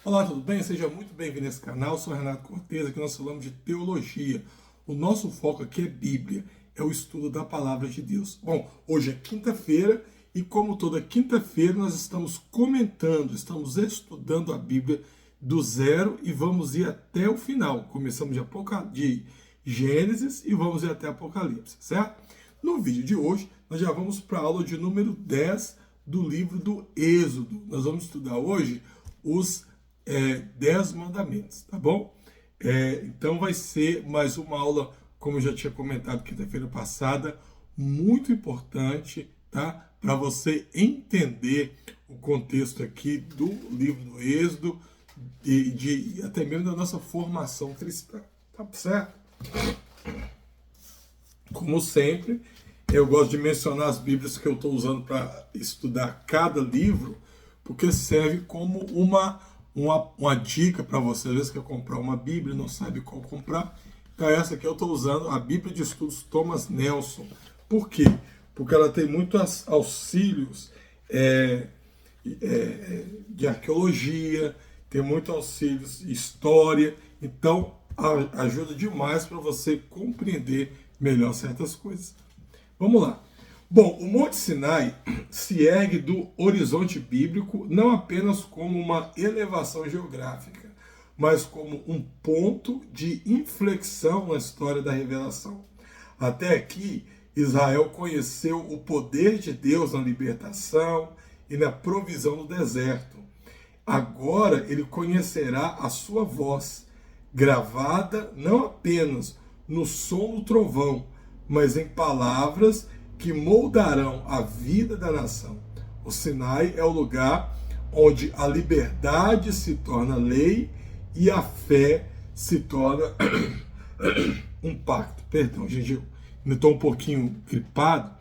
Olá, tudo bem? Seja muito bem-vindo a esse canal. Eu sou Renato Cortez, aqui nós falamos de teologia. O nosso foco aqui é Bíblia, é o estudo da Palavra de Deus. Bom, hoje é quinta-feira e como toda quinta-feira nós estamos comentando, estamos estudando a Bíblia do zero e vamos ir até o final. Começamos de Gênesis e vamos ir até Apocalipse, certo? No vídeo de hoje nós já vamos para a aula de número 10 do livro do Êxodo. Nós vamos estudar hoje os 10 mandamentos, tá bom? Então vai ser mais uma aula, como eu já tinha comentado quinta-feira passada, muito importante, tá? Para você entender o contexto aqui do livro do Êxodo e até mesmo da nossa formação cristã, tá certo? Como sempre, eu gosto de mencionar as Bíblias que eu estou usando para estudar cada livro, porque serve como uma dica para você. Às vezes quer comprar uma Bíblia e não sabe qual comprar. Então essa aqui eu estou usando, a Bíblia de Estudos Thomas Nelson. Por quê? Porque ela tem muitos auxílios de arqueologia, tem muitos auxílios de história. Então ajuda demais para você compreender melhor certas coisas. Vamos lá. Bom, o Monte Sinai se ergue do horizonte bíblico não apenas como uma elevação geográfica, mas como um ponto de inflexão na história da revelação. Até aqui, Israel conheceu o poder de Deus na libertação e na provisão no deserto. Agora ele conhecerá a sua voz, gravada não apenas no som do trovão, mas em palavras que moldarão a vida da nação. O Sinai é o lugar onde a liberdade se torna lei e a fé se torna um pacto. Perdão, gente, eu estou um pouquinho gripado.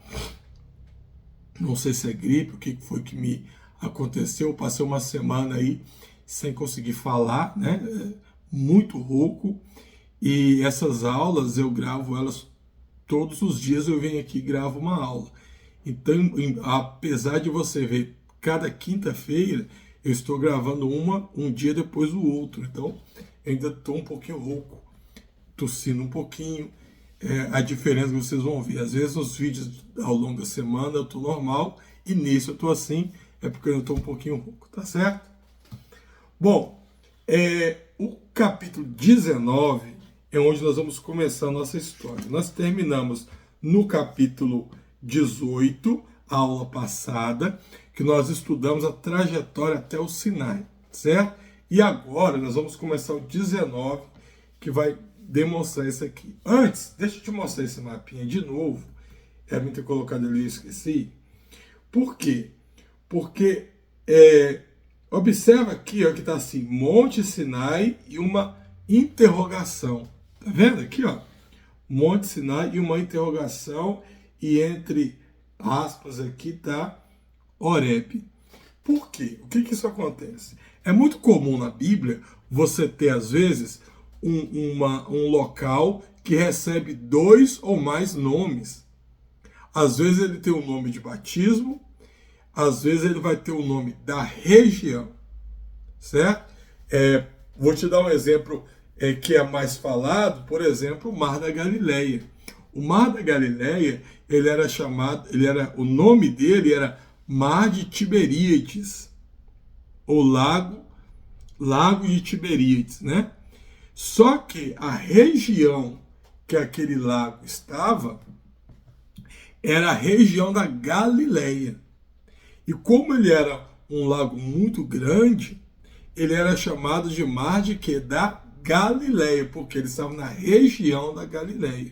Não sei se é gripe, o que foi que me aconteceu. Eu passei uma semana aí sem conseguir falar, né? Muito rouco. E essas aulas eu gravo elas todos os dias, eu venho aqui e gravo uma aula. Então, apesar de você ver cada quinta-feira, eu estou gravando um dia depois do outro. Então, eu ainda estou um pouquinho rouco, tossindo um pouquinho. A diferença que vocês vão ver. Às vezes, nos vídeos ao longo da semana, eu estou normal, e nesse eu estou assim, é porque eu estou um pouquinho rouco, tá certo? Bom, o capítulo 19 é onde nós vamos começar a nossa história. Nós terminamos no capítulo 18, a aula passada, que nós estudamos a trajetória até o Sinai, certo? E agora nós vamos começar o 19, que vai demonstrar isso aqui. Antes, deixa eu te mostrar esse mapinha de novo. Era ter colocado ali, eu esqueci. Por quê? Porque observa aqui, ó, que está assim, Monte Sinai e uma interrogação. Tá vendo aqui, ó? Monte Sinai e uma interrogação, e entre aspas aqui tá Horebe. Por quê? O que isso acontece? É muito comum na Bíblia você ter, às vezes, um local que recebe 2 ou mais nomes. Às vezes ele tem o nome de batismo, às vezes ele vai ter o nome da região, certo? Vou te dar um exemplo que é mais falado, por exemplo, o Mar da Galileia. O Mar da Galileia, o nome dele era Mar de Tiberíades, ou Lago de Tiberíades, né? Só que a região que aquele lago estava era a região da Galileia. E como ele era um lago muito grande, ele era chamado de Mar de quê? Da Galileia, porque eles estavam na região da Galileia.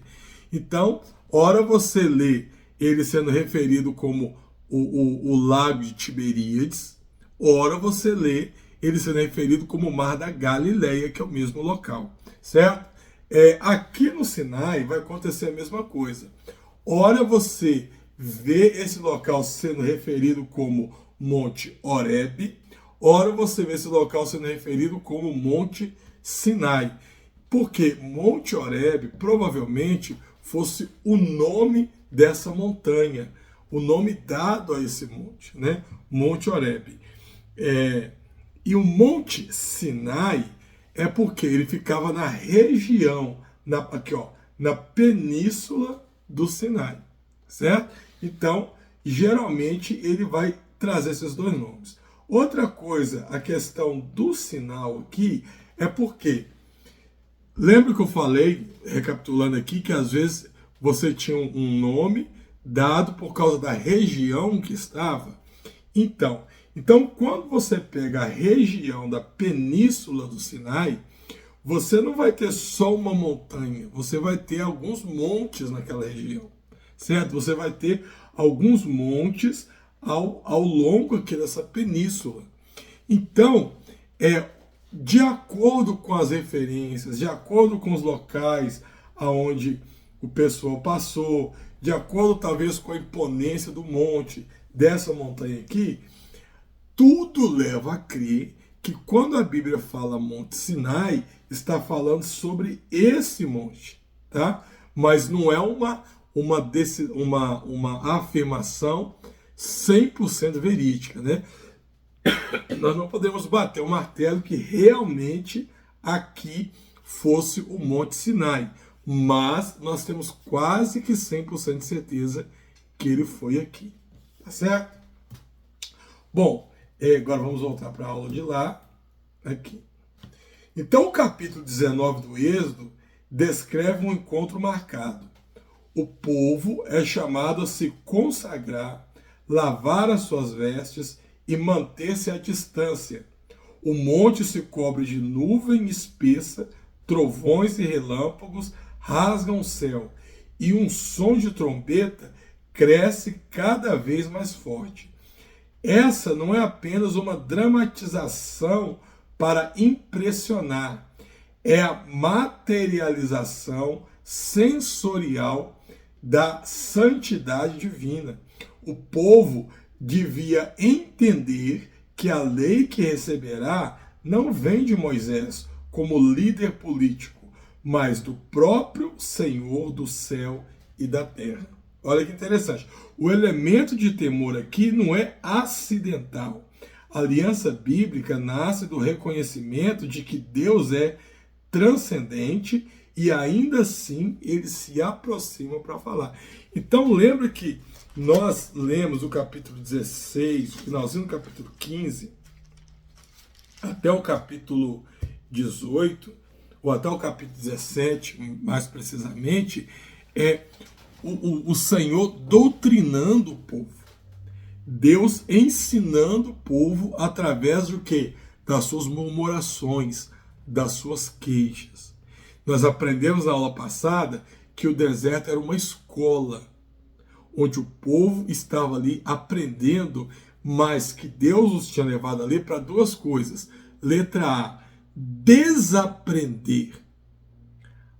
Então, ora você lê ele sendo referido como o Lago de Tiberíades, ora você lê ele sendo referido como o Mar da Galileia, que é o mesmo local, certo? Aqui no Sinai vai acontecer a mesma coisa. Ora você vê esse local sendo referido como Monte Horebe, ora você vê esse local sendo referido como Monte Sinai. Porque Monte Horebe provavelmente fosse o nome dessa montanha, o nome dado a esse monte, né? Monte Horebe. E o Monte Sinai é porque ele ficava na região, aqui ó, na península do Sinai, certo? Então, geralmente ele vai trazer esses dois nomes. Outra coisa, a questão do sinal aqui é porque, lembra que eu falei, recapitulando aqui, que às vezes você tinha um nome dado por causa da região que estava? Então, quando você pega a região da península do Sinai, você não vai ter só uma montanha, você vai ter alguns montes naquela região, certo? Você vai ter alguns montes ao longo aqui dessa península. Então, de acordo com as referências, de acordo com os locais aonde o pessoal passou, de acordo talvez com a imponência do monte, dessa montanha aqui, tudo leva a crer que quando a Bíblia fala Monte Sinai, está falando sobre esse monte, tá? Mas não é uma afirmação 100% verídica, né? Nós não podemos bater o martelo que realmente aqui fosse o Monte Sinai, mas nós temos quase que 100% de certeza que ele foi aqui, tá certo? Bom, agora vamos voltar para a aula de lá, aqui. Então o capítulo 19 do Êxodo descreve um encontro marcado. O povo é chamado a se consagrar, lavar as suas vestes e manter-se à distância. O monte se cobre de nuvem espessa, trovões e relâmpagos rasgam o céu, e um som de trombeta cresce cada vez mais forte. Essa não é apenas uma dramatização para impressionar, é a materialização sensorial da santidade divina. O povo devia entender que a lei que receberá não vem de Moisés como líder político, mas do próprio Senhor do céu e da terra. Olha que interessante. O elemento de temor aqui não é acidental. A aliança bíblica nasce do reconhecimento de que Deus é transcendente e ainda assim ele se aproxima para falar. Então lembra que nós lemos o capítulo 16, finalzinho do capítulo 15, até o capítulo 18, ou até o capítulo 17, mais precisamente, o Senhor doutrinando o povo. Deus ensinando o povo através do quê? Das suas murmurações, das suas queixas. Nós aprendemos na aula passada que o deserto era uma escola, onde o povo estava ali aprendendo, mas que Deus os tinha levado ali para duas coisas. Letra A, desaprender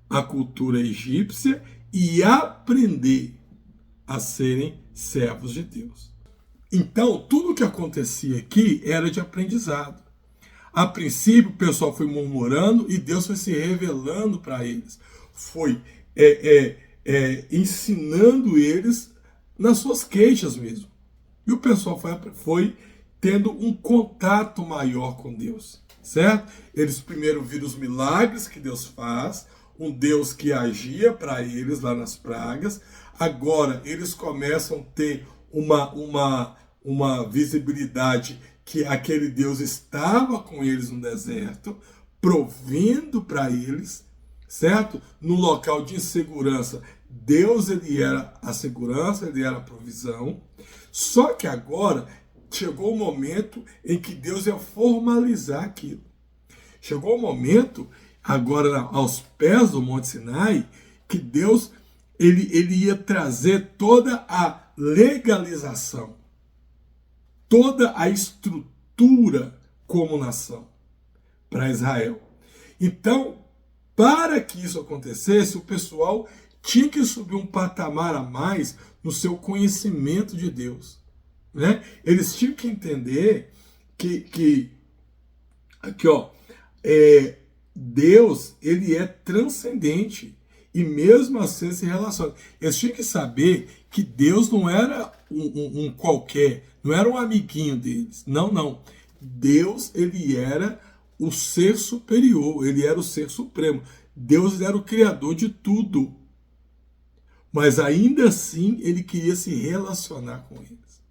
a cultura egípcia e aprender a serem servos de Deus. Então, tudo o que acontecia aqui era de aprendizado. A princípio, o pessoal foi murmurando e Deus foi se revelando para eles. Foi ensinando eles nas suas queixas mesmo. E o pessoal foi tendo um contato maior com Deus, certo? Eles primeiro viram os milagres que Deus faz, um Deus que agia para eles lá nas pragas. Agora eles começam a ter uma visibilidade que aquele Deus estava com eles no deserto, provendo para eles, certo? No local de insegurança, Deus ele era a segurança, ele era a provisão. Só que agora chegou o momento em que Deus ia formalizar aquilo. Chegou o momento, agora aos pés do Monte Sinai, que Deus ele ia trazer toda a legalização, toda a estrutura como nação para Israel. Então, para que isso acontecesse, o pessoal tinha que subir um patamar a mais no seu conhecimento de Deus, né? Eles tinham que entender que aqui, ó, Deus, ele é transcendente e mesmo assim se relaciona. Eles tinham que saber que Deus não era um qualquer, não era um amiguinho deles. Não, não. Deus, ele era o ser superior, ele era o ser supremo. Deus era o criador de tudo. Mas ainda assim, ele queria se relacionar com eles.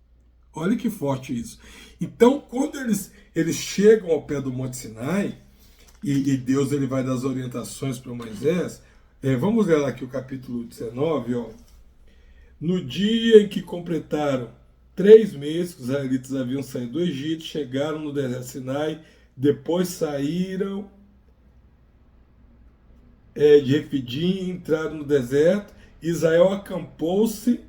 Olha que forte isso. Então, quando eles chegam ao pé do Monte Sinai, e Deus ele vai dar as orientações para Moisés, vamos ler aqui o capítulo 19, ó. No dia em que completaram 3 meses que os israelitas haviam saído do Egito, chegaram no deserto Sinai, depois saíram de Refidim, entraram no deserto, Israel acampou-se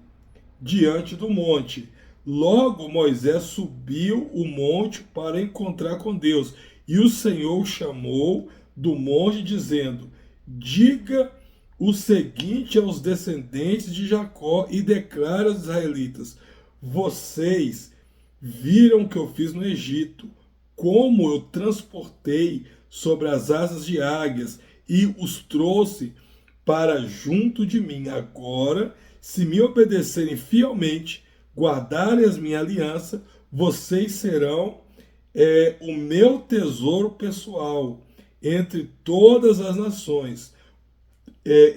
diante do monte. Logo Moisés subiu o monte para encontrar com Deus, e o Senhor o chamou do monte, dizendo: diga o seguinte aos descendentes de Jacó e declara aos israelitas: vocês viram o que eu fiz no Egito, como eu transportei sobre as asas de águias e os trouxe para junto de mim. Agora, se me obedecerem fielmente, guardarem a minha aliança, vocês serão o meu tesouro pessoal entre todas as nações.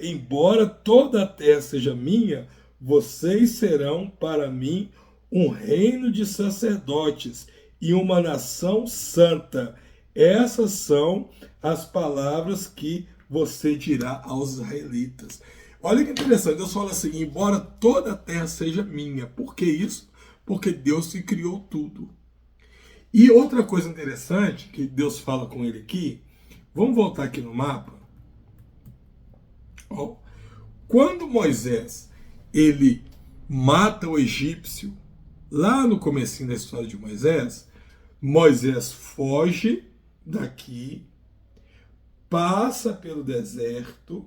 Embora toda a terra seja minha, vocês serão para mim um reino de sacerdotes e uma nação santa. Essas são as palavras que você dirá aos israelitas. Olha que interessante, Deus fala assim: embora toda a terra seja minha. Por que isso? Porque Deus que criou tudo. E outra coisa interessante que Deus fala com ele aqui, vamos voltar aqui no mapa. Ó, quando Moisés ele mata o egípcio, lá no comecinho da história de Moisés, Moisés foge daqui, passa pelo deserto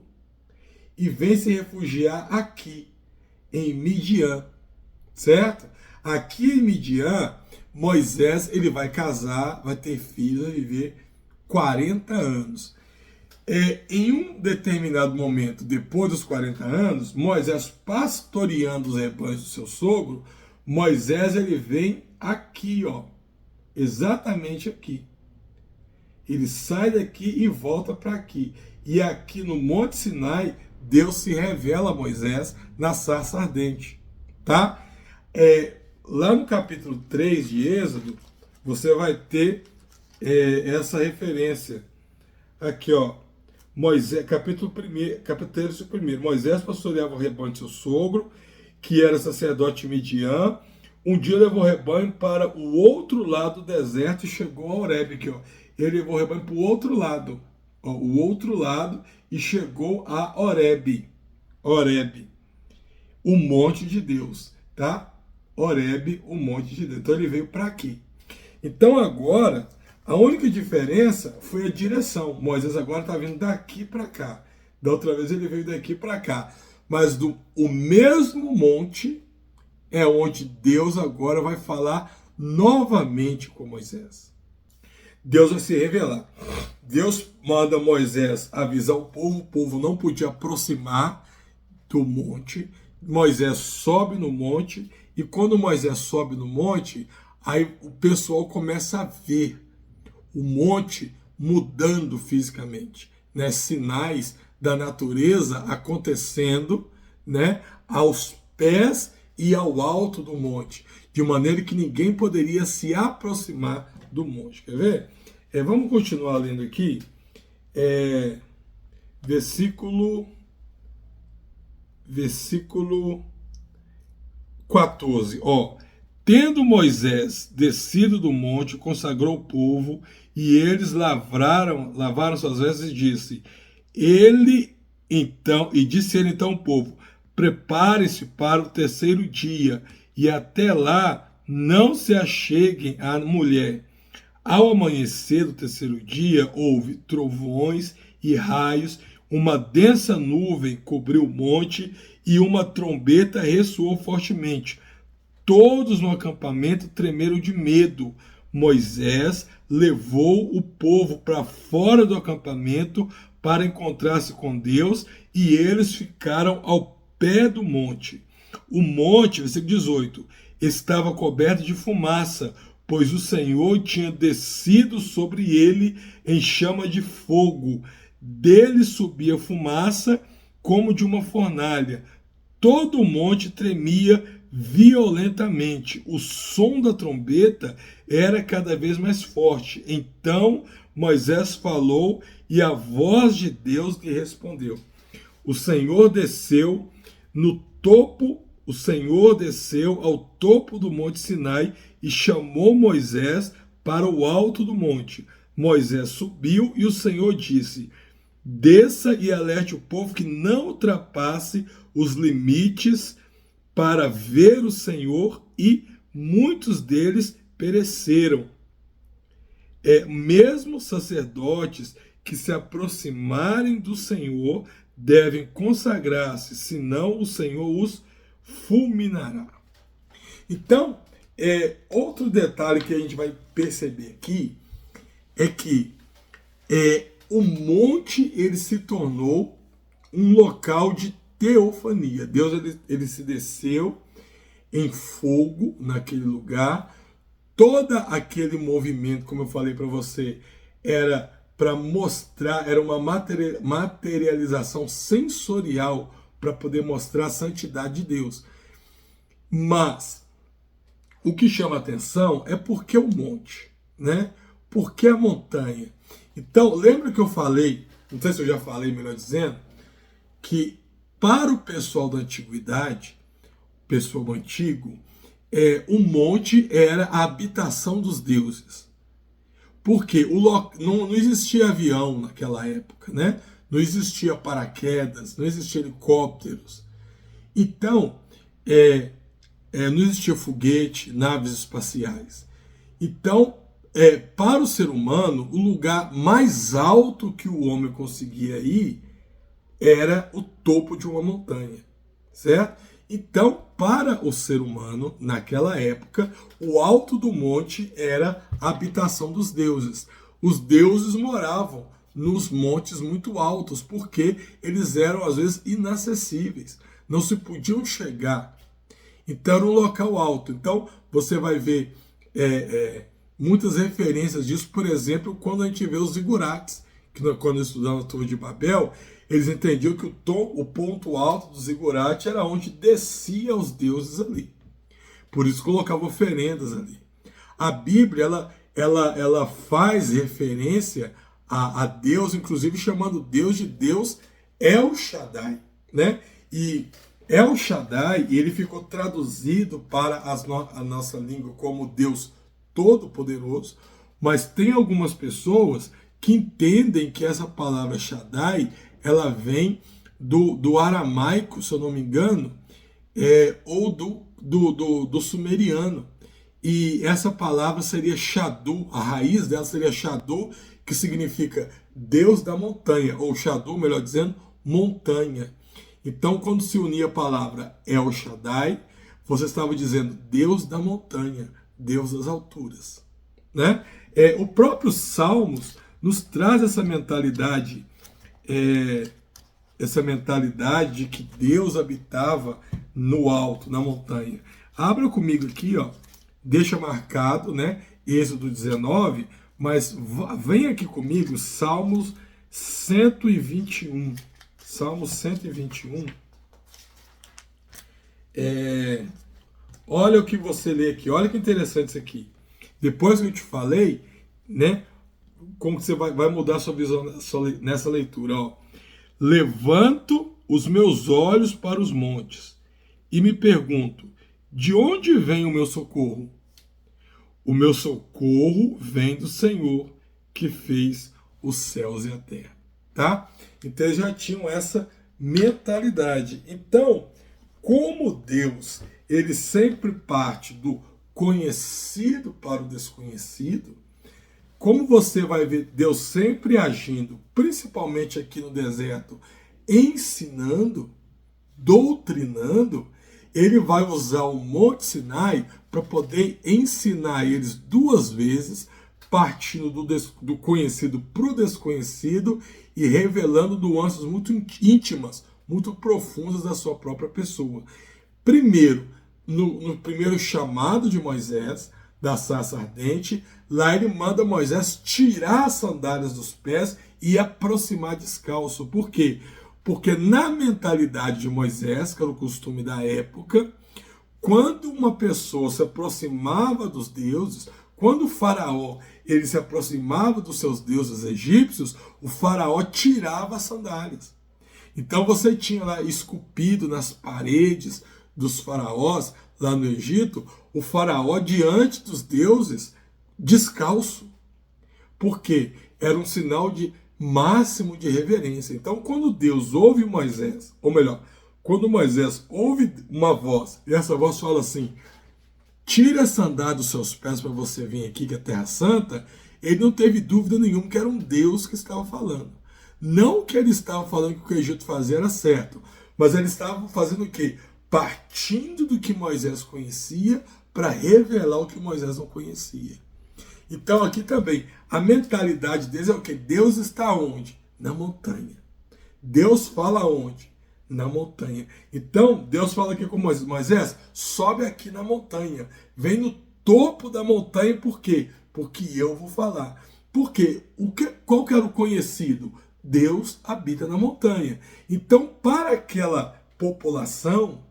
e vem se refugiar aqui, em Midian, certo? Aqui em Midian, Moisés ele vai casar, vai ter filhos, vai viver 40 anos. Em um determinado momento, depois dos 40 anos, Moisés pastoreando os rebanhos do seu sogro, Moisés ele vem aqui, ó, exatamente aqui. Ele sai daqui e volta para aqui. E aqui no Monte Sinai, Deus se revela a Moisés na sarça ardente, tá? Lá no capítulo 3 de Êxodo, você vai ter essa referência. Aqui, ó, Moisés, capítulo 1, Moisés pastoreava o rebanho de seu sogro, que era sacerdote de Midian. Um dia levou o rebanho para o outro lado do deserto e chegou a Horebe, aqui, ó. Ele levou o rebanho para o outro lado, ó, o outro lado, e chegou a Horebe. Horebe, o monte de Deus, tá? Horebe, o monte de Deus. Então ele veio para aqui. Então agora, a única diferença foi a direção. Moisés agora está vindo daqui para cá. Da outra vez ele veio daqui para cá. Mas o mesmo monte é onde Deus agora vai falar novamente com Moisés. Deus vai se revelar. Deus manda Moisés avisar o povo não podia aproximar do monte. Moisés sobe no monte, e quando Moisés sobe no monte, aí o pessoal começa a ver o monte mudando fisicamente, né? Sinais da natureza acontecendo, né? Aos pés e ao alto do monte, de maneira que ninguém poderia se aproximar do monte. Quer ver? Vamos continuar lendo aqui. Versículo 14. Ó, tendo Moisés descido do monte, consagrou o povo, e eles lavaram suas vestes, e disse ele então ao povo: prepare-se para o terceiro dia, e até lá não se acheguem à mulher. Ao amanhecer do terceiro dia, houve trovões e raios, uma densa nuvem cobriu o monte e uma trombeta ressoou fortemente. Todos no acampamento tremeram de medo. Moisés levou o povo para fora do acampamento para encontrar-se com Deus, e eles ficaram ao pé do monte. O monte, versículo 18, estava coberto de fumaça, pois o Senhor tinha descido sobre ele em chama de fogo. Dele subia fumaça como de uma fornalha. Todo o monte tremia violentamente. O som da trombeta era cada vez mais forte. Então Moisés falou e a voz de Deus lhe respondeu. O Senhor desceu ao topo do monte Sinai e chamou Moisés para o alto do monte. Moisés subiu e o Senhor disse: desça e alerte o povo que não ultrapasse os limites para ver o Senhor, e muitos deles pereceram. Mesmo sacerdotes que se aproximarem do Senhor devem consagrar-se, senão o Senhor os fulminará. Então, outro detalhe que a gente vai perceber aqui é que o monte ele se tornou um local de teofania. Deus ele se desceu em fogo naquele lugar. Todo aquele movimento, como eu falei para você, era para mostrar, era uma materialização sensorial para poder mostrar a santidade de Deus. Mas o que chama a atenção é porque o monte, né? Porque a montanha. Então, lembra que eu falei, não sei se eu já falei, melhor dizendo, que para o pessoal da antiguidade, pessoal antigo, o monte era a habitação dos deuses. Porque não existia avião naquela época, né? Não existia paraquedas, não existia helicópteros. Então, não existia foguete, naves espaciais. Então, para o ser humano, o lugar mais alto que o homem conseguia ir era o topo de uma montanha, certo? Então, para o ser humano, naquela época, o alto do monte era a habitação dos deuses. Os deuses moravam nos montes muito altos, porque eles eram, às vezes, inacessíveis. Não se podiam chegar. Então, era um local alto. Então, você vai ver muitas referências disso, por exemplo, quando a gente vê os zigurates, que quando estudamos a Torre de Babel, eles entendiam que o ponto alto do zigurate era onde descia os deuses ali. Por isso colocava oferendas ali. A Bíblia, ela faz referência a Deus, inclusive chamando Deus de Deus El Shaddai, né? E El Shaddai, ele ficou traduzido para a nossa língua como Deus Todo-Poderoso, mas tem algumas pessoas que entendem que essa palavra Shaddai, ela vem do aramaico, se eu não me engano, ou do sumeriano. E essa palavra seria Shadu, a raiz dela seria Shadu, que significa Deus da montanha, ou Shadu, melhor dizendo, montanha. Então, quando se unia a palavra El Shaddai, você estava dizendo Deus da montanha, Deus das alturas, né? O próprio Salmos nos traz essa mentalidade de que Deus habitava no alto, na montanha. Abra comigo aqui, ó, deixa marcado, né, Êxodo 19, mas vem aqui comigo, Salmos 121. Salmos 121. Olha o que você lê aqui, olha que interessante isso aqui. Depois que eu te falei, né, como que você vai mudar sua visão nessa leitura, ó. Levanto os meus olhos para os montes e me pergunto, de onde vem o meu socorro? O meu socorro vem do Senhor, que fez os céus e a terra, tá? Então eles já tinham essa mentalidade. Então, como Deus, ele sempre parte do conhecido para o desconhecido, como você vai ver Deus sempre agindo, principalmente aqui no deserto, ensinando, doutrinando, ele vai usar o Monte Sinai para poder ensinar eles duas vezes, partindo do conhecido para o desconhecido e revelando nuances muito íntimas, muito profundas da sua própria pessoa. Primeiro, no primeiro chamado de Moisés, da sarça ardente, lá ele manda Moisés tirar as sandálias dos pés e aproximar descalço. Por quê? Porque na mentalidade de Moisés, que era o costume da época, quando uma pessoa se aproximava dos deuses, quando o faraó ele se aproximava dos seus deuses egípcios, o faraó tirava as sandálias. Então você tinha lá esculpido nas paredes dos faraós, lá no Egito, o faraó diante dos deuses, descalço. Por quê? Era um sinal de máximo de reverência. Então, quando Deus ouve Moisés, ou melhor, quando Moisés ouve uma voz, e essa voz fala assim, tira a sandália dos seus pés para você vir aqui, que é a Terra Santa, ele não teve dúvida nenhuma que era um Deus que estava falando. Não que ele estava falando que o que o Egito fazia era certo, mas ele estava fazendo o quê? Partindo do que Moisés conhecia para revelar o que Moisés não conhecia. Então aqui também, a mentalidade deles é o quê? Deus está onde? Na montanha. Deus fala onde? Na montanha. Então, Deus fala aqui com Moisés, Moisés, sobe aqui na montanha. Vem no topo da montanha, por quê? Porque eu vou falar. Por quê? Qual que era o conhecido? Deus habita na montanha. Então, para aquela população,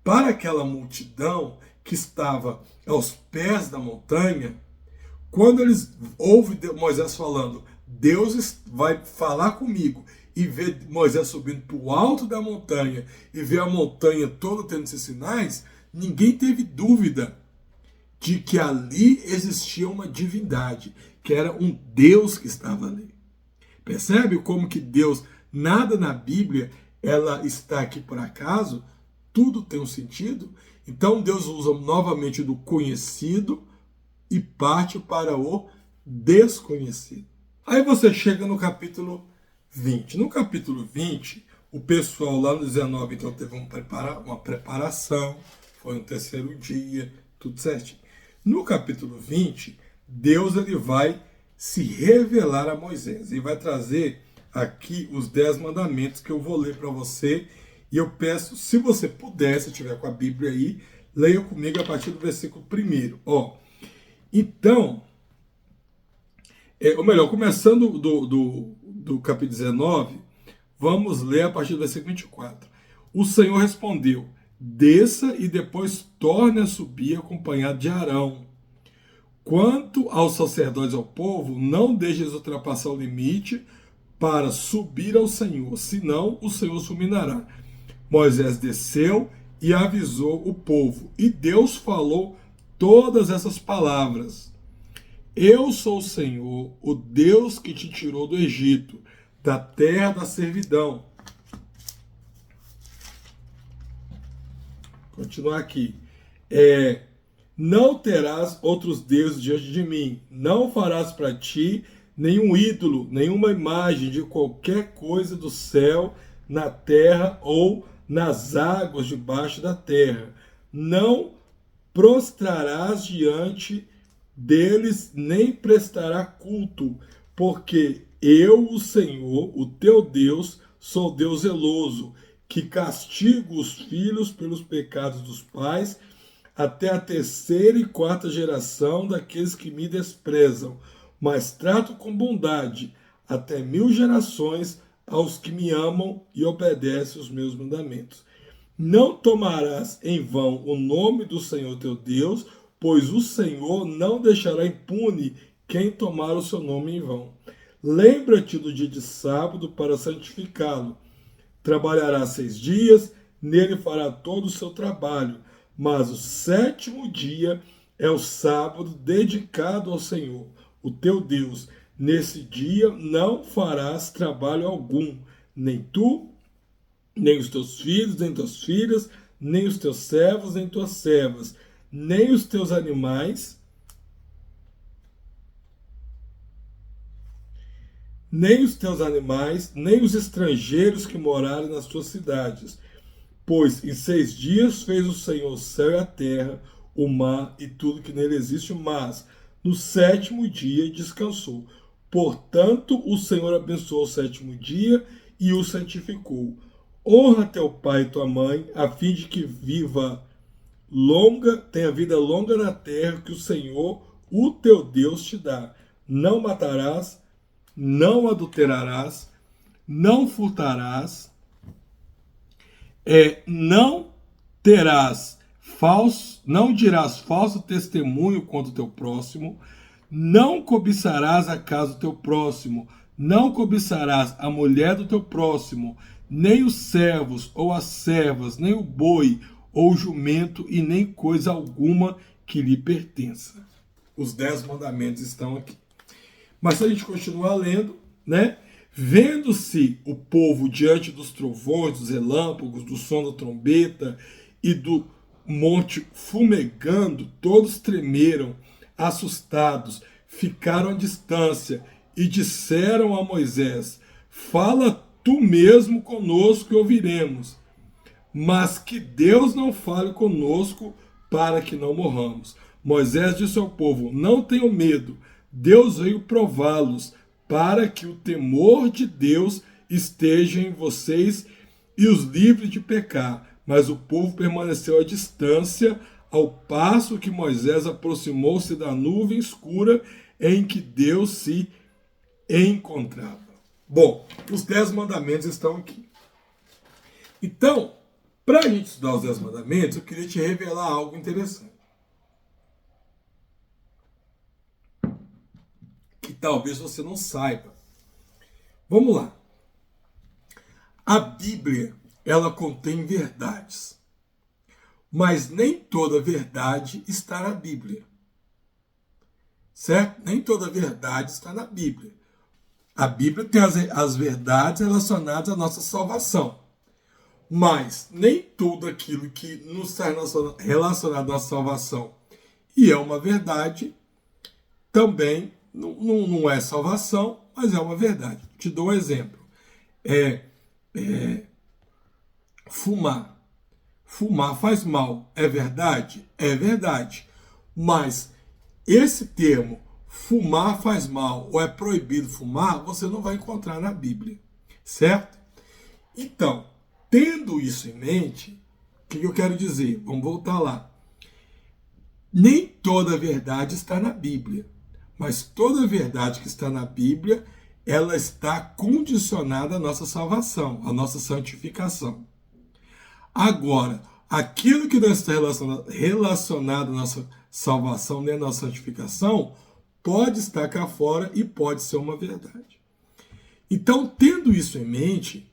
para aquela multidão que estava aos pés da montanha, quando eles ouvem Moisés falando, Deus vai falar comigo, e ver Moisés subindo para o alto da montanha e ver a montanha toda tendo esses sinais, ninguém teve dúvida de que ali existia uma divindade, que era um Deus que estava ali. Percebe como que Deus, nada na Bíblia, ela está aqui por acaso, tudo tem um sentido. Então Deus usa novamente do conhecido e parte para o desconhecido. Aí você chega no capítulo 20. No capítulo 20, o pessoal lá no 19, então teve uma preparação, foi no terceiro dia, tudo certinho. No capítulo 20, Deus ele vai se revelar a Moisés e vai trazer aqui os 10 mandamentos que eu vou ler para você. E eu peço, se você puder, se tiver com a Bíblia aí, leia comigo a partir do versículo 1. Então, ou melhor, começando do capítulo 19, vamos ler a partir do versículo 24. O Senhor respondeu, desça e depois torne a subir acompanhado de Arão. Quanto aos sacerdotes e ao povo, não deixes ultrapassar o limite para subir ao Senhor, senão o Senhor os fulminará. Moisés desceu e avisou o povo, e Deus falou todas essas palavras. Eu sou o Senhor, o Deus que te tirou do Egito, da terra da servidão. Continuar aqui. Não terás outros deuses diante de mim. Não farás para ti nenhum ídolo, nenhuma imagem de qualquer coisa do céu, na terra ou nas águas debaixo da terra. Não prostrarás diante deles, nem prestará culto, porque eu, o Senhor, o teu Deus, sou Deus zeloso, que castigo os filhos pelos pecados dos pais, até a terceira e quarta geração daqueles que me desprezam, mas trato com bondade até 1000 gerações aos que me amam e obedecem os meus mandamentos. Não tomarás em vão o nome do Senhor teu Deus, pois o Senhor não deixará impune quem tomar o seu nome em vão. Lembra-te do dia de sábado para santificá-lo. Trabalhará 6 dias, nele fará todo o seu trabalho, mas o 7º dia é o sábado dedicado ao Senhor, o teu Deus. Nesse dia não farás trabalho algum, nem tu, nem os teus filhos, nem tuas filhas, nem os teus servos, nem tuas servas, nem os teus animais, nem os estrangeiros que morarem nas tuas cidades. Pois em 6 dias fez o Senhor o céu e a terra, o mar e tudo que nele existe, mas no 7º dia descansou. Portanto, o Senhor abençoou o 7º dia e o santificou. Honra teu pai e tua mãe, a fim de que viva tenha vida longa na terra que o Senhor, o teu Deus, te dá. Não matarás, não adulterarás, não furtarás, não terás não dirás falso testemunho contra o teu próximo, não cobiçarás a casa do teu próximo, não cobiçarás a mulher do teu próximo, nem os servos ou as servas, nem o boi ou o jumento, e nem coisa alguma que lhe pertença. Os 10 mandamentos estão aqui. Mas se a gente continuar lendo, né? Vendo-se o povo diante dos trovões, dos relâmpagos, do som da trombeta e do monte fumegando, todos tremeram, assustados, ficaram à distância e disseram a Moisés: fala tu mesmo conosco e ouviremos, mas que Deus não fale conosco para que não morramos. Moisés disse ao povo: não tenham medo, Deus veio prová-los, para que o temor de Deus esteja em vocês e os livre de pecar. Mas o povo permaneceu à distância, ao passo que Moisés aproximou-se da nuvem escura em que Deus se encontrava. Bom, os 10 mandamentos estão aqui. Então, para a gente estudar os 10 mandamentos, eu queria te revelar algo interessante, que talvez você não saiba. Vamos lá. A Bíblia, ela contém verdades, mas nem toda verdade está na Bíblia. Certo? Nem toda verdade está na Bíblia. A Bíblia tem as verdades relacionadas à nossa salvação, mas nem tudo aquilo que nos está relacionado à salvação e é uma verdade, também não é salvação, mas é uma verdade. Te dou um exemplo. Fumar. Fumar faz mal. É verdade? É verdade. Mas esse termo, fumar faz mal, ou é proibido fumar, você não vai encontrar na Bíblia. Certo? Então, tendo isso em mente, o que eu quero dizer? Vamos voltar lá. Nem toda verdade está na Bíblia, mas toda verdade que está na Bíblia, ela está condicionada à nossa salvação, à nossa santificação. Agora, aquilo que não está relacionado à nossa salvação nem à nossa santificação, pode estar cá fora e pode ser uma verdade. Então, tendo isso em mente,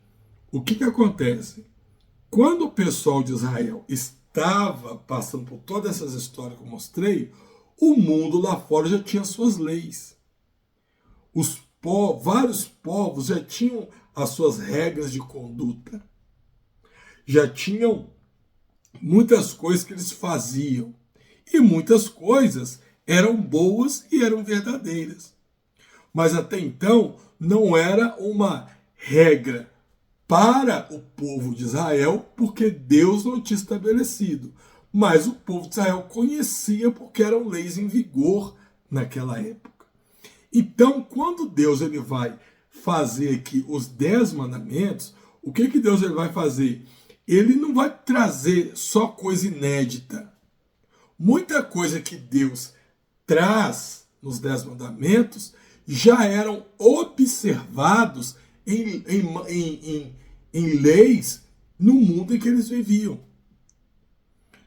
o que acontece? Quando o pessoal de Israel estava passando por todas essas histórias que eu mostrei, o mundo lá fora já tinha suas leis. Vários povos já tinham as suas regras de conduta. Já tinham muitas coisas que eles faziam. E muitas coisas eram boas e eram verdadeiras. Mas até então não era uma regra para o povo de Israel, porque Deus não tinha estabelecido. Mas o povo de Israel conhecia porque eram leis em vigor naquela época. Então, quando Deus ele vai fazer aqui os 10 mandamentos, o que Deus ele vai fazer? Ele não vai trazer só coisa inédita. Muita coisa que Deus traz nos 10 mandamentos já eram observados em leis no mundo em que eles viviam.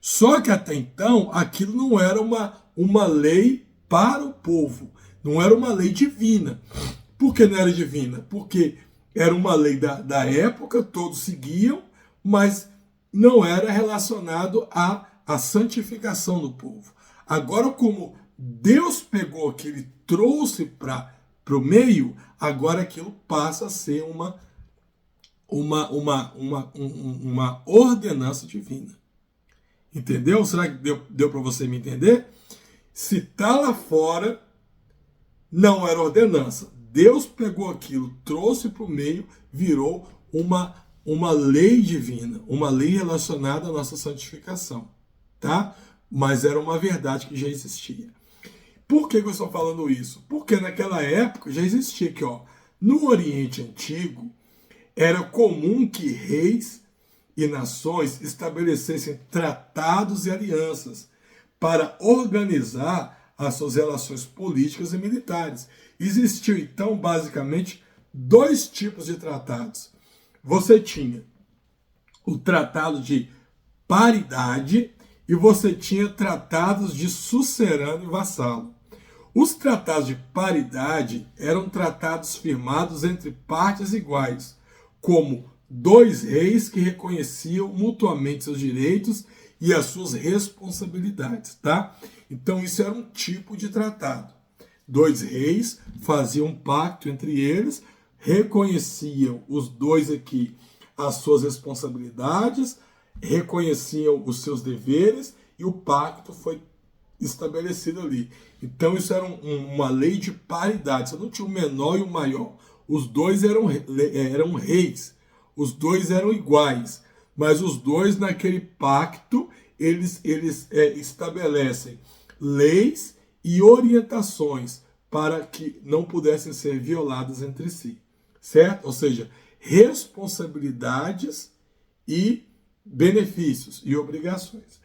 Só que até então, aquilo não era uma lei para o povo, não era uma lei divina. Por que não era divina? Porque era uma lei da época, todos seguiam, mas não era relacionado à santificação do povo. Agora, como Deus pegou aquilo e trouxe para o meio, agora aquilo passa a ser uma ordenança divina. Entendeu? Será que deu para você me entender? Se está lá fora, não era ordenança. Deus pegou aquilo, trouxe para o meio, virou uma lei divina, uma lei relacionada à nossa santificação, tá? Mas era uma verdade que já existia. Por que eu estou falando isso? Porque naquela época já existia aqui, ó, no Oriente Antigo, era comum que reis e nações estabelecessem tratados e alianças para organizar as suas relações políticas e militares. Existiam, então, basicamente, dois tipos de tratados. Você tinha o tratado de paridade e você tinha tratados de sucerano e vassalo. Os tratados de paridade eram tratados firmados entre partes iguais, como dois reis que reconheciam mutuamente seus direitos e as suas responsabilidades, tá? Então isso era um tipo de tratado. Dois reis faziam um pacto entre eles, reconheciam os dois aqui as suas responsabilidades, reconheciam os seus deveres e o pacto foi estabelecido ali. Então isso era uma lei de paridade. Você não tinha o menor e o maior. Os dois eram reis. Os dois eram iguais. Mas os dois naquele pacto eles estabelecem leis e orientações para que não pudessem ser violadas entre si. Certo? Ou seja, responsabilidades e benefícios e obrigações.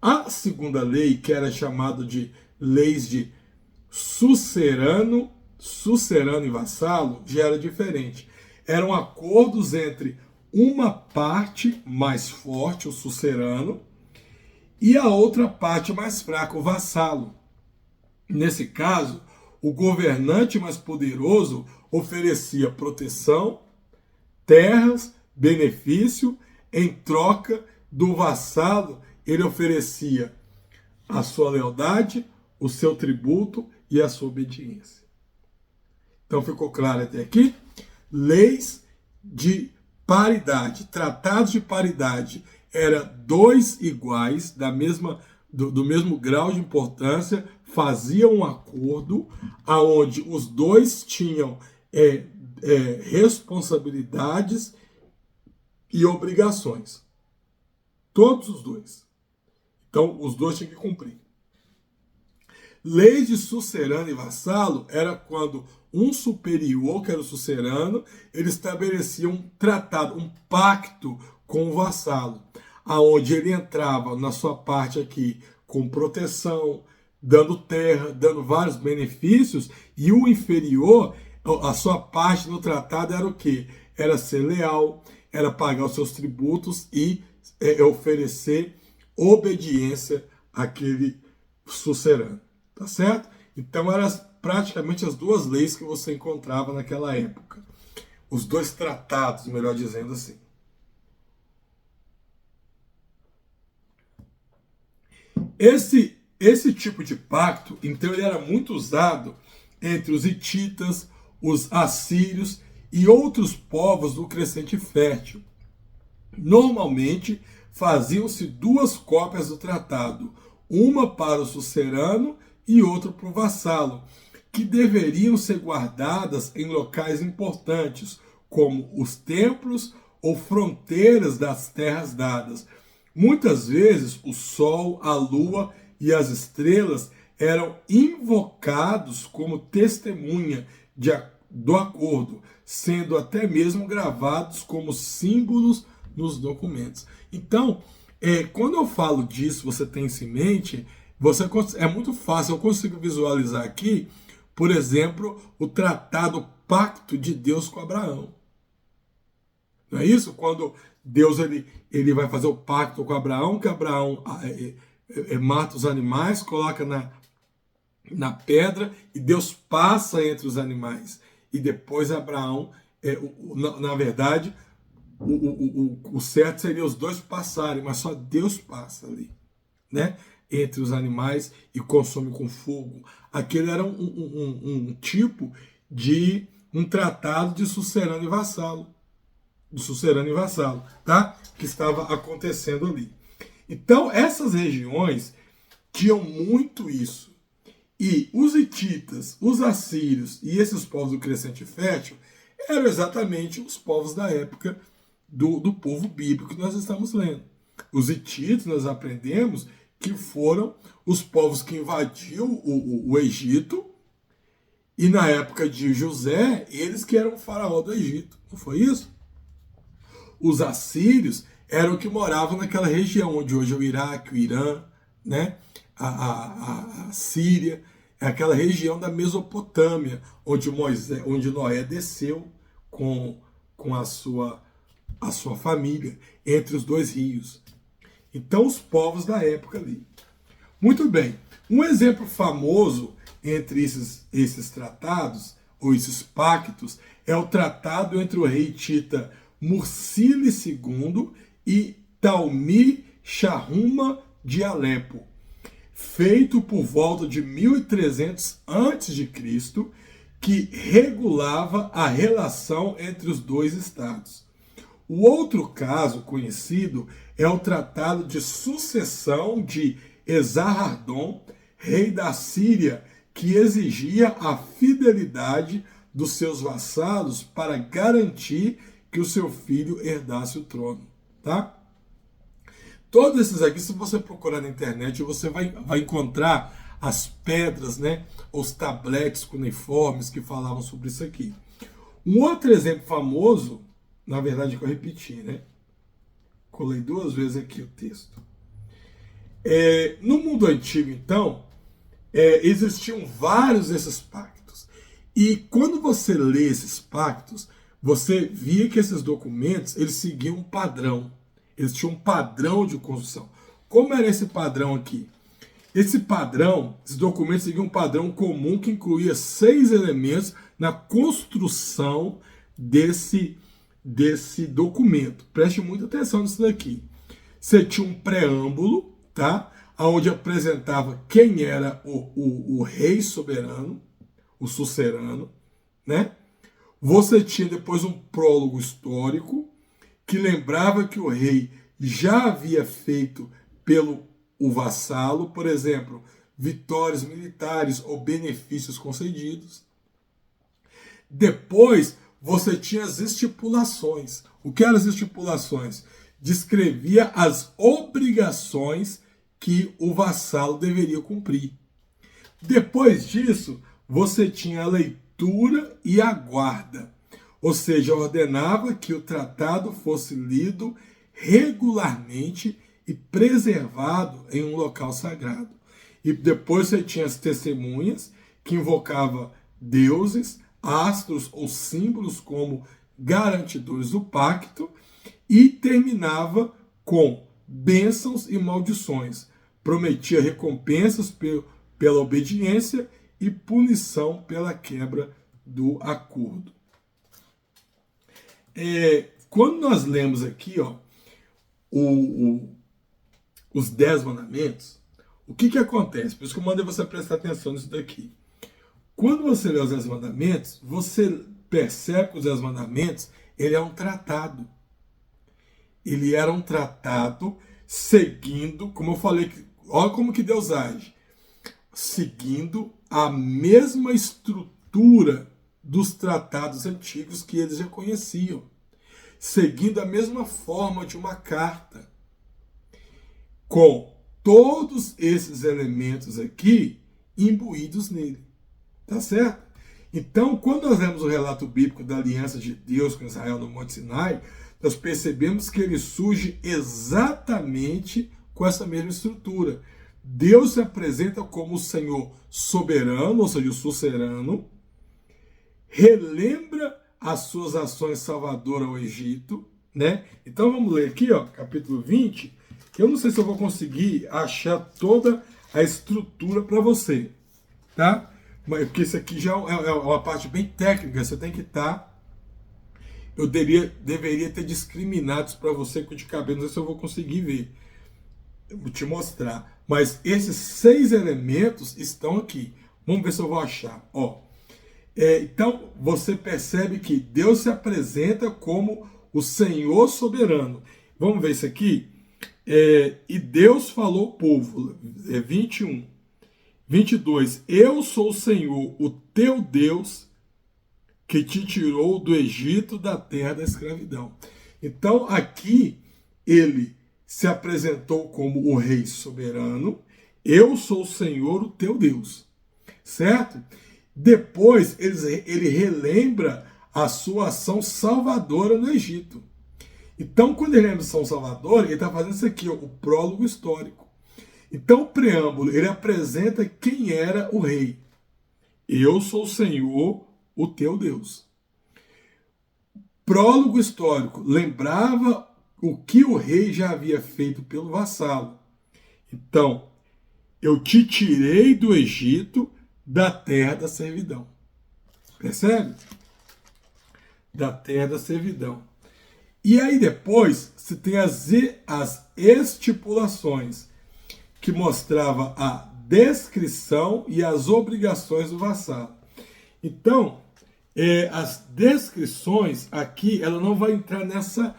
A segunda lei, que era chamada de leis de sucerano e vassalo, já era diferente. Eram acordos entre uma parte mais forte, o sucerano, e a outra parte mais fraca, o vassalo. Nesse caso, o governante mais poderoso oferecia proteção, terras, benefício, em troca do vassalo, ele oferecia a sua lealdade, o seu tributo e a sua obediência. Então ficou claro até aqui? Leis de paridade, tratados de paridade, era dois iguais, do mesmo grau de importância, faziam um acordo aonde os dois tinham responsabilidades e obrigações. Todos os dois. Então, os dois tinham que cumprir. Leis de sucerano e vassalo era quando um superior, que era o sucerano, ele estabelecia um tratado, um pacto com o vassalo, aonde ele entrava na sua parte aqui com proteção, dando terra, dando vários benefícios, e o inferior, a sua parte no tratado era o quê? Era ser leal, era pagar os seus tributos e oferecer obediência àquele sucerano, tá certo? Então eram praticamente as duas leis que você encontrava naquela época. Os dois tratados, melhor dizendo assim. Esse tipo de pacto, então, ele era muito usado entre os hititas, os assírios e outros povos do Crescente Fértil. Normalmente, faziam-se duas cópias do tratado, uma para o sucerano e outra para o vassalo, que deveriam ser guardadas em locais importantes, como os templos ou fronteiras das terras dadas. Muitas vezes, o sol, a lua e as estrelas eram invocados como testemunha do acordo, sendo até mesmo gravados como símbolos nos documentos. Então, quando eu falo disso, você tem isso em mente, é muito fácil, eu consigo visualizar aqui, por exemplo, o tratado Pacto de Deus com Abraão. Não é isso? Quando Deus ele vai fazer o pacto com Abraão, que Abraão mata os animais, coloca na pedra, e Deus passa entre os animais. E depois Abraão, na verdade, o certo seria os dois passarem, mas só Deus passa ali, né? Entre os animais e consome com fogo. Aquele era um tipo de um tratado de sucerano e vassalo. Do sucerano e vassalo, tá? Que estava acontecendo ali. Então, essas regiões tinham muito isso. E os hititas, os assírios e esses povos do Crescente Fértil eram exatamente os povos da época do povo bíblico que nós estamos lendo. Os hititas, nós aprendemos que foram os povos que invadiu o Egito, e na época de José, eles que eram o faraó do Egito. Não foi isso? Os assírios eram que moravam naquela região, onde hoje é o Iraque, o Irã, né? a Síria, é aquela região da Mesopotâmia, onde Noé desceu com a sua família, entre os dois rios. Então, os povos da época ali. Muito bem. Um exemplo famoso entre esses tratados, ou esses pactos, é o tratado entre o rei hitita Mursili II e Talmi Shahuma de Alepo, feito por volta de 1300 a.C., que regulava a relação entre os dois estados. O outro caso conhecido é o Tratado de Sucessão de Esarhaddon, rei da Síria, que exigia a fidelidade dos seus vassalos para garantir que o seu filho herdasse o trono, tá? Todos esses aqui, se você procurar na internet, você vai encontrar as pedras, né? Os tabletes cuneiformes que falavam sobre isso aqui. Um outro exemplo famoso, na verdade que eu repeti, né? Colei 2 vezes aqui o texto. No mundo antigo, então, existiam vários desses pactos. E quando você lê esses pactos, você via que esses documentos, eles seguiam um padrão. Eles tinham um padrão de construção. Como era esse padrão aqui? Esse padrão, esses documentos seguiam um padrão comum que incluía 6 elementos na construção desse documento. Preste muita atenção nisso daqui. Você tinha um preâmbulo, tá? Onde apresentava quem era o rei soberano, o sucerano, né? Você tinha depois um prólogo histórico, que lembrava que o rei já havia feito pelo o vassalo, por exemplo, vitórias militares ou benefícios concedidos. Depois, você tinha as estipulações. O que eram as estipulações? Descrevia as obrigações que o vassalo deveria cumprir. Depois disso, você tinha a leitura e a guarda. Ou seja, ordenava que o tratado fosse lido regularmente e preservado em um local sagrado. E depois você tinha as testemunhas, que invocava deuses, astros ou símbolos como garantidores do pacto, e terminava com bênçãos e maldições. Prometia recompensas pela obediência e punição pela quebra do acordo. Quando nós lemos aqui, ó, os 10 mandamentos, o que acontece? Por isso que eu mandei você prestar atenção nisso daqui. Quando você lê os 10 mandamentos, você percebe que os 10 mandamentos, ele é um tratado. Ele era um tratado seguindo, como eu falei, olha como que Deus age, seguindo a mesma estrutura dos tratados antigos que eles já conheciam, seguindo a mesma forma de uma carta, com todos esses elementos aqui imbuídos nele. Tá certo? Então, quando nós lemos o relato bíblico da aliança de Deus com Israel no Monte Sinai, nós percebemos que ele surge exatamente com essa mesma estrutura. Deus se apresenta como o Senhor soberano, ou seja, o sucerano, relembra as suas ações salvadoras ao Egito, né? Então vamos ler aqui, ó, capítulo 20. Eu não sei se eu vou conseguir achar toda a estrutura para você, tá? Porque isso aqui já é uma parte bem técnica, você tem que estar... Eu deveria ter discriminados para você de cabeça, não sei se eu vou conseguir ver. Eu vou te mostrar. Mas esses 6 elementos estão aqui. Vamos ver se eu vou achar. Ó. Então, você percebe que Deus se apresenta como o Senhor soberano. Vamos ver isso aqui? E Deus falou ao povo, 21, 22. Eu sou o Senhor, o teu Deus, que te tirou do Egito, da terra da escravidão. Então, aqui, ele se apresentou como o rei soberano. Eu sou o Senhor, o teu Deus. Certo? Depois, ele relembra a sua ação salvadora no Egito. Então, quando ele é a missão Salvador, ele está fazendo isso aqui, ó, o prólogo histórico. Então, o preâmbulo, ele apresenta quem era o rei. Eu sou o Senhor, o teu Deus. Prólogo histórico, lembrava o que o rei já havia feito pelo vassalo. Então, eu te tirei do Egito, da terra da servidão. Percebe? Da terra da servidão. E aí depois, você tem as estipulações, que mostrava a descrição e as obrigações do vassalo. Então, as descrições aqui, ela não vai entrar nessa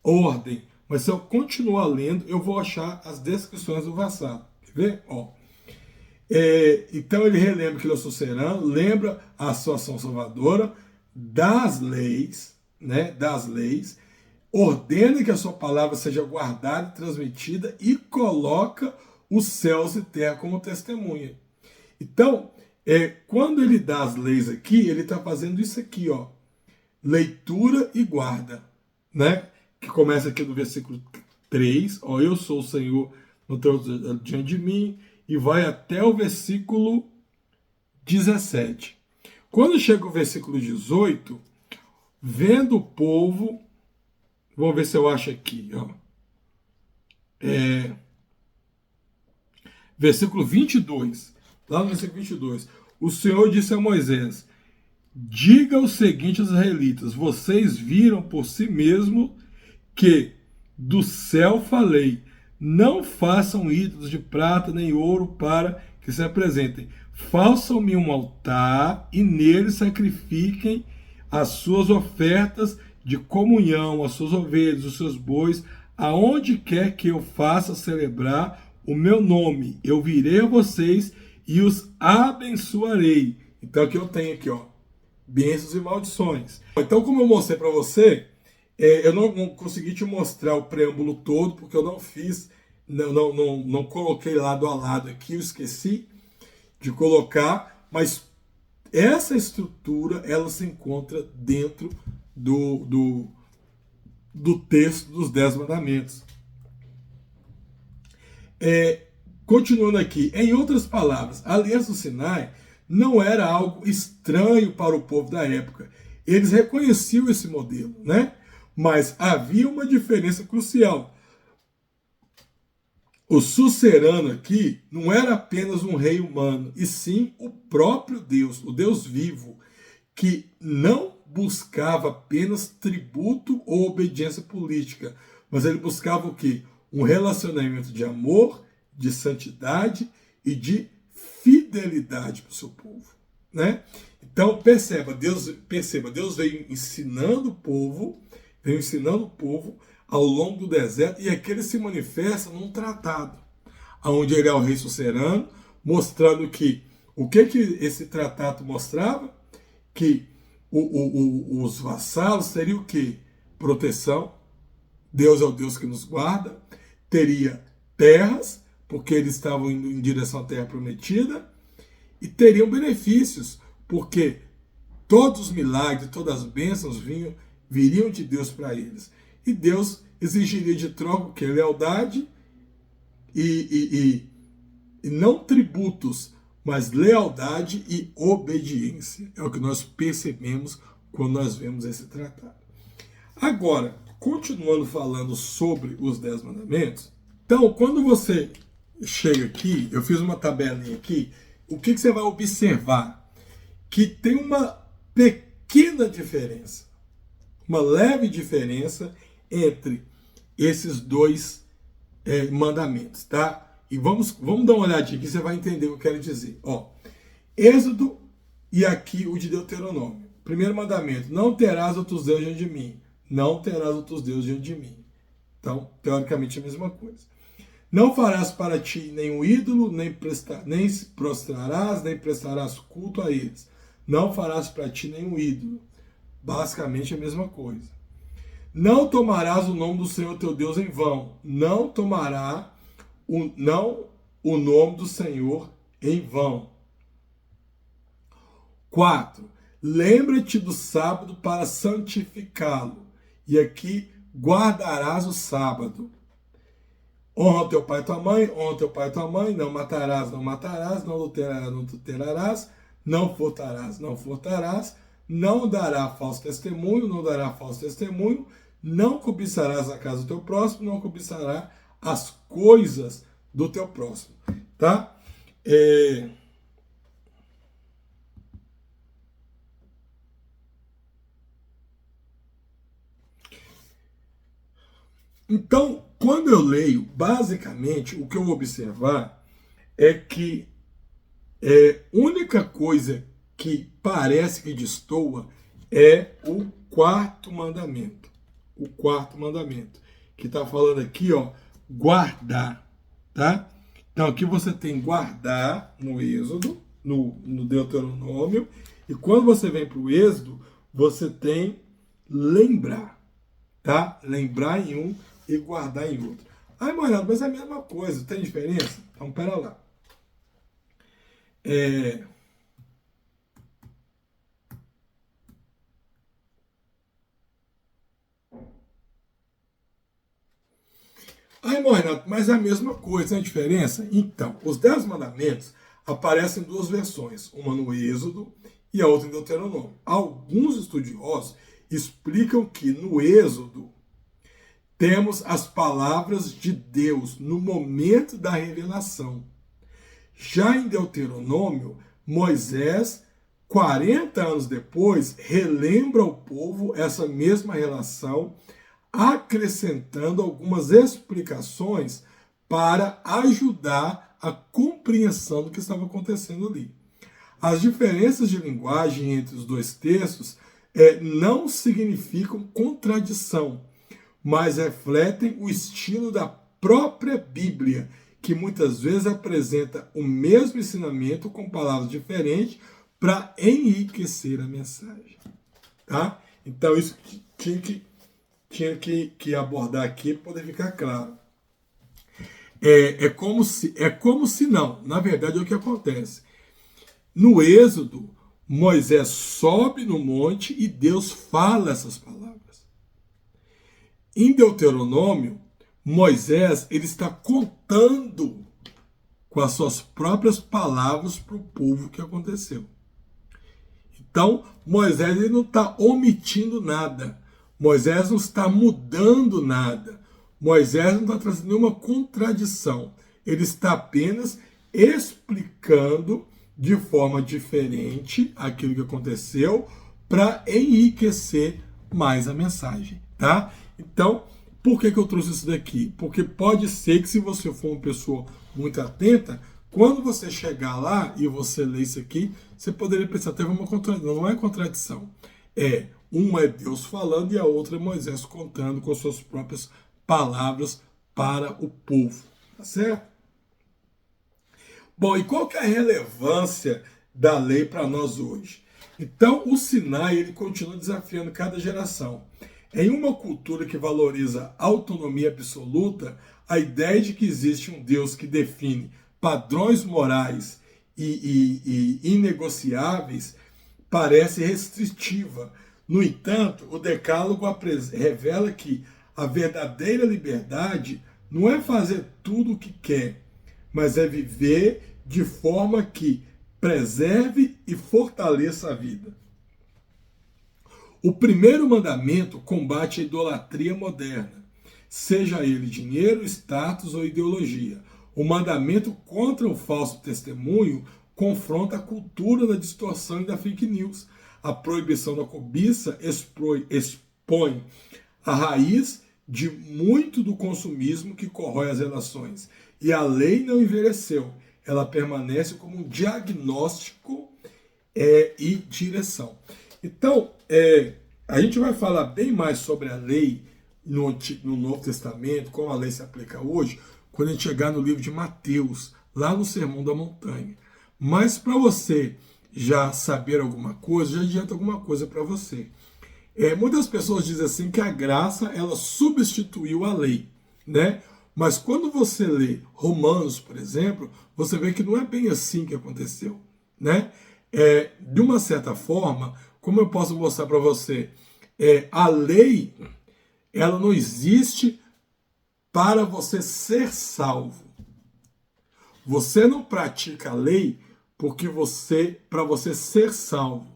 ordem, mas se eu continuar lendo, eu vou achar as descrições do vassalo. Quer ver? Ó. Então ele relembra que ele é o sucerano, lembra a sua ação salvadora das leis, né? Das leis, ordena que a sua palavra seja guardada e transmitida e coloca os céus e terra como testemunha. Então, quando ele dá as leis aqui, ele está fazendo isso aqui, ó, leitura e guarda, né? Que começa aqui no versículo 3, ó, eu sou o Senhor no teu diante de mim, e vai até o versículo 17. Quando chega o versículo 18, vendo o povo, vamos ver se eu acho aqui, ó, versículo 22, lá no versículo 22, o Senhor disse a Moisés, diga o seguinte aos israelitas, vocês viram por si mesmo que do céu falei, não façam ídolos de prata nem ouro para que se apresentem. Façam-me um altar e nele sacrifiquem as suas ofertas de comunhão, as suas ovelhas, os seus bois, aonde quer que eu faça celebrar o meu nome. Eu virei a vocês e os abençoarei. Então aqui eu tenho aqui, ó, bênçãos e maldições. Então, como eu mostrei para você, eu não consegui te mostrar o preâmbulo todo, porque eu não fiz, não coloquei lado a lado aqui, eu esqueci de colocar, mas essa estrutura, ela se encontra dentro do texto dos 10 mandamentos. Continuando aqui, em outras palavras, a Aliança do Sinai não era algo estranho para o povo da época. Eles reconheciam esse modelo, né? Mas havia uma diferença crucial. O sucerano aqui não era apenas um rei humano, e sim o próprio Deus, o Deus vivo, que não buscava apenas tributo ou obediência política, mas ele buscava o quê? Um relacionamento de amor, de santidade e de fidelidade para o seu povo, né? Então perceba, Deus veio ensinando o povo, ao longo do deserto, e aqui ele se manifesta num tratado, onde ele é o rei sucerano, mostrando que o que esse tratado mostrava? Que os vassalos teriam o quê? Proteção, Deus é o Deus que nos guarda, teria terras, porque eles estavam indo em direção à terra prometida, e teriam benefícios, porque todos os milagres, todas as bênçãos viriam de Deus para eles. E Deus exigiria de troca o quê? Lealdade e não tributos, mas lealdade e obediência. É o que nós percebemos quando nós vemos esse tratado. Agora, continuando falando sobre os 10 mandamentos, então, quando você chega aqui, eu fiz uma tabelinha aqui, o que você vai observar? Que tem uma pequena diferença, uma leve diferença entre esses dois mandamentos, tá? E vamos dar uma olhadinha aqui, você vai entender o que eu quero dizer. Ó, Êxodo e aqui o de Deuteronômio. Primeiro mandamento, não terás outros deuses diante de mim. Não terás outros deuses diante de mim. Então, teoricamente, é a mesma coisa. Não farás para ti nenhum ídolo, nem se prostrarás, nem prestarás culto a eles. Não farás para ti nenhum ídolo. Basicamente a mesma coisa. Não tomarás o nome do Senhor teu Deus em vão. Não tomará o nome do Senhor em vão. 4. Lembra-te do sábado para santificá-lo. E aqui, guardarás o sábado. Honra teu pai e tua mãe, honra teu pai e tua mãe, não matarás, não matarás, não adulterarás, não adulterarás, não furtarás, não furtarás, não dará falso testemunho, não dará falso testemunho, não cobiçarás a casa do teu próximo, não cobiçarás as coisas do teu próximo, tá? Então, quando eu leio, basicamente, o que eu vou observar é que única coisa que parece que destoa é o quarto mandamento. O quarto mandamento. Que está falando aqui, ó, guardar, tá? Então aqui você tem guardar no Êxodo, no Deuteronômio, e quando você vem para o Êxodo, você tem lembrar, tá? Lembrar em um e guardar em outro. Ai, Mariano, mas é a mesma coisa, tem diferença? Então, pera lá. Ai, Renato, mas é a mesma coisa, tem diferença? Então, os 10 mandamentos aparecem em duas versões, uma no Êxodo e a outra em Deuteronômio. Alguns estudiosos explicam que no Êxodo temos as palavras de Deus no momento da revelação. Já em Deuteronômio, Moisés, 40 anos depois, relembra ao povo essa mesma relação, acrescentando algumas explicações para ajudar a compreensão do que estava acontecendo ali. As diferenças de linguagem entre os dois textos não significam contradição, mas refletem o estilo da própria Bíblia, que muitas vezes apresenta o mesmo ensinamento com palavras diferentes para enriquecer a mensagem. Tá? Então isso tinha que abordar aqui para poder ficar claro. É como se não. Na verdade é o que acontece. No Êxodo, Moisés sobe no monte e Deus fala essas palavras. Em Deuteronômio, Moisés ele está contando com as suas próprias palavras para o povo o que aconteceu. Então, Moisés ele não está omitindo nada. Moisés não está mudando nada. Moisés não está trazendo nenhuma contradição. Ele está apenas explicando de forma diferente aquilo que aconteceu para enriquecer mais a mensagem, tá? Então, por que eu trouxe isso daqui? Porque pode ser que se você for uma pessoa muito atenta, quando você chegar lá e você ler isso aqui, você poderia pensar, teve uma contradição. Não é contradição. Uma é Deus falando e a outra é Moisés contando com suas próprias palavras para o povo. Tá certo? Bom, e qual que é a relevância da lei para nós hoje? Então, o Sinai ele continua desafiando cada geração. Em uma cultura que valoriza a autonomia absoluta, a ideia de que existe um Deus que define padrões morais e inegociáveis parece restritiva. No entanto, o Decálogo revela que a verdadeira liberdade não é fazer tudo o que quer, mas é viver de forma que preserve e fortaleça a vida. O primeiro mandamento combate a idolatria moderna, seja ele dinheiro, status ou ideologia. O mandamento contra o falso testemunho confronta a cultura da distorção e da fake news. A proibição da cobiça expõe a raiz de muito do consumismo que corrói as relações. E a lei não envelheceu, ela permanece como um diagnóstico e direção. Então, a gente vai falar bem mais sobre a lei no Novo Testamento, como a lei se aplica hoje, quando a gente chegar no livro de Mateus, lá no Sermão da Montanha. Mas para você já saber alguma coisa, já adianta alguma coisa para você. Muitas pessoas dizem assim que a graça ela substituiu a lei, né? Mas quando você lê Romanos, por exemplo, você vê que não é bem assim que aconteceu, né? De uma certa forma, como eu posso mostrar para você, a lei ela não existe para você ser salvo. Você não pratica a lei porque para você ser salvo,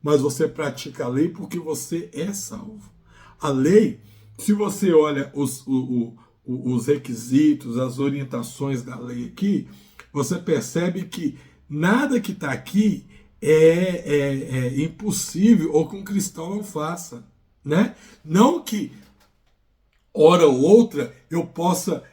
mas você pratica a lei porque você é salvo. A lei, se você olha os requisitos, as orientações da lei aqui, você percebe que nada que está aqui é impossível ou que um cristão não faça, né? Não que hora ou outra eu possa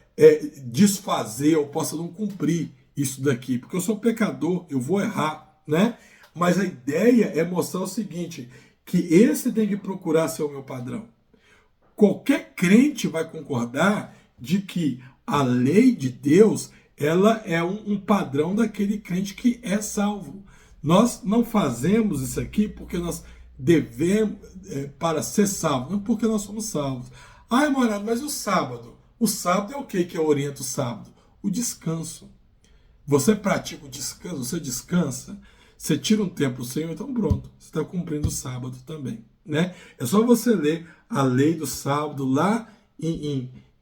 desfazer, eu possa não cumprir isso daqui, porque eu sou pecador, eu vou errar, né? Mas a ideia é mostrar o seguinte, que esse tem que procurar ser o meu padrão. Qualquer crente vai concordar de que a lei de Deus, ela é um padrão daquele crente que é salvo. Nós não fazemos isso aqui porque nós devemos, para ser salvos, não porque nós somos salvos. Ai, Morado, mas o sábado? O sábado é o que orienta o sábado? O descanso. Você pratica o descanso, você descansa, você tira um tempo do Senhor, então pronto, você está cumprindo o sábado também, né? É só você ler a lei do sábado lá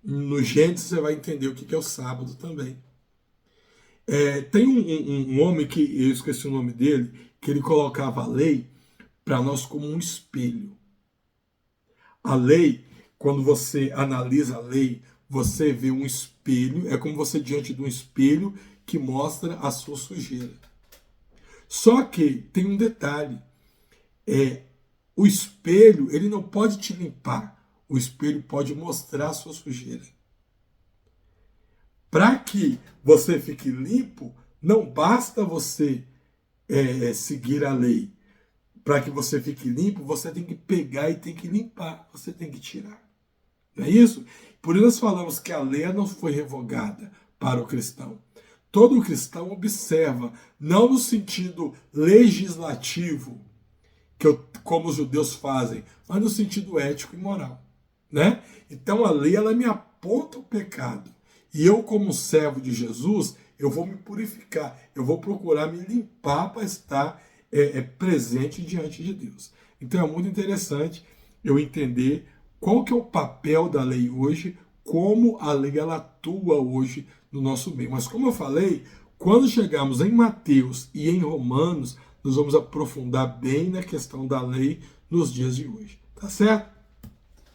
no Gênesis, você vai entender o que é o sábado também. Tem um homem que, eu esqueci o nome dele, que ele colocava a lei para nós como um espelho. A lei, quando você analisa a lei, você vê um espelho, é como você diante de um espelho que mostra a sua sujeira. Só que tem um detalhe, o espelho, ele não pode te limpar, o espelho pode mostrar a sua sujeira. Para que você fique limpo, não basta você seguir a lei. Para que você fique limpo, você tem que pegar e tem que limpar, você tem que tirar. Não é isso? Por isso nós falamos que a lei não foi revogada para o cristão. Todo cristão observa, não no sentido legislativo, como os judeus fazem, mas no sentido ético e moral, né? Então a lei, ela me aponta o pecado. E eu, como servo de Jesus, eu vou me purificar, eu vou procurar me limpar para estar presente diante de Deus. Então é muito interessante eu entender qual que é o papel da lei hoje, como a lei ela atua hoje no nosso meio. Mas como eu falei, quando chegarmos em Mateus e em Romanos, nós vamos aprofundar bem na questão da lei nos dias de hoje. Tá certo?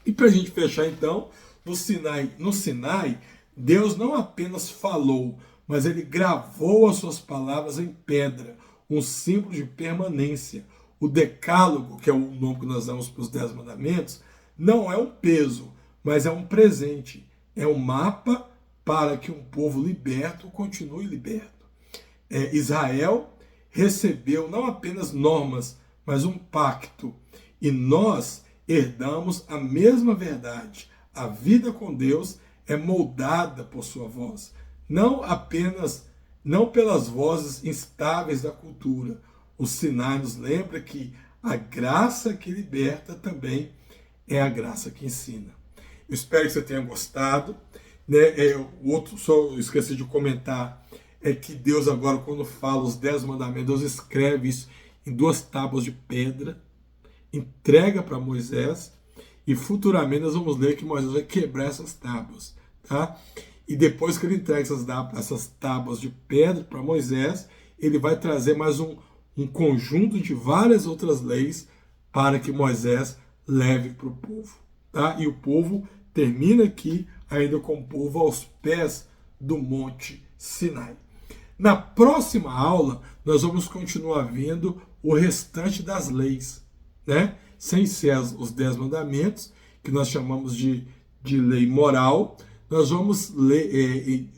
E para a gente fechar então, no Sinai, Deus não apenas falou, mas ele gravou as suas palavras em pedra, um símbolo de permanência. O decálogo, que é o nome que nós damos para os 10 mandamentos, não é um peso, mas é um presente. É um mapa para que um povo liberto continue liberto. Israel recebeu não apenas normas, mas um pacto. E nós herdamos a mesma verdade. A vida com Deus é moldada por sua voz. Não pelas vozes instáveis da cultura. O Sinai nos lembra que a graça que liberta também é a graça que ensina. Eu espero que você tenha gostado. O outro, só esqueci de comentar, é que Deus agora, quando fala os 10 mandamentos, Deus escreve isso em 2 tábuas de pedra, entrega para Moisés, e futuramente nós vamos ler que Moisés vai quebrar essas tábuas. Tá? E depois que ele entrega essas tábuas de pedra para Moisés, ele vai trazer mais um conjunto de várias outras leis para que Moisés leve para o povo. Tá? E o povo termina aqui ainda com o povo aos pés do Monte Sinai. Na próxima aula, nós vamos continuar vendo o restante das leis, né? Sem ser os 10 mandamentos, que nós chamamos de lei moral. Nós vamos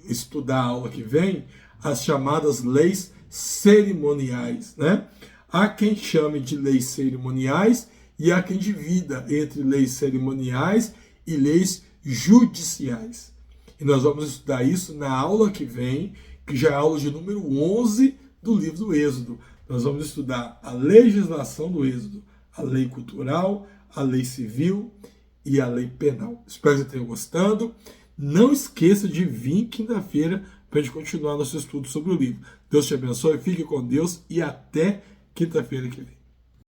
estudar a aula que vem as chamadas leis cerimoniais, né? Há quem chame de leis cerimoniais e há quem divida entre leis cerimoniais e leis judiciais. E nós vamos estudar isso na aula que vem, que já é a aula de número 11 do livro do Êxodo. Nós vamos estudar a legislação do Êxodo, a lei cultural, a lei civil e a lei penal. Espero que você tenha gostado. Não esqueça de vir quinta-feira para a gente continuar nosso estudo sobre o livro. Deus te abençoe, fique com Deus e até quinta-feira que vem.